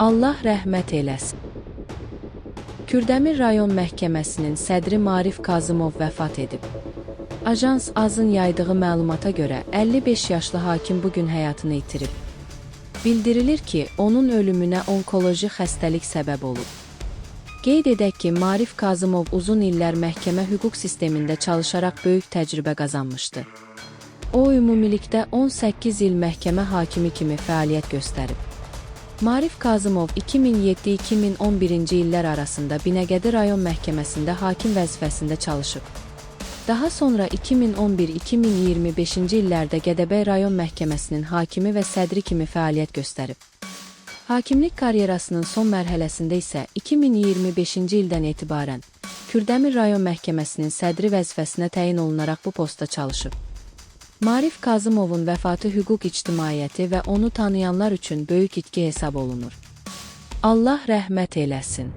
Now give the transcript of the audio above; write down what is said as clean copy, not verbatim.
Allah rəhmət eləsin. Kürdəmir rayon məhkəməsinin sədri Marif Kazımov vəfat edib. Ajans AZ-ın yaydığı məlumata görə 55 yaşlı hakim bugün həyatını itirib. Bildirilir ki, onun ölümünə onkoloji xəstəlik səbəb olub. Qeyd edək ki, Marif Kazımov uzun illər məhkəmə hüquq sistemində çalışaraq böyük təcrübə qazanmışdı. O, ümumilikdə 18 il məhkəmə hakimi kimi fəaliyyət göstərib. Marif Kazımov 2007-2011-ci illər arasında Binəqədi rayon məhkəməsində hakim vəzifəsində çalışıb. Daha sonra 2011-2025-ci illərdə Gədəbəy rayon məhkəməsinin hakimi və sədri kimi fəaliyyət göstərib. Hakimlik karyerasının son mərhələsində isə 2025-ci ildən etibarən Kürdəmir rayon məhkəməsinin sədri vəzifəsinə təyin olunaraq bu postda çalışıb. Marif Kazımovun vəfatı hüquq ictimaiyyəti və onu tanıyanlar üçün böyük itki hesab olunur. Allah rəhmət eləsin.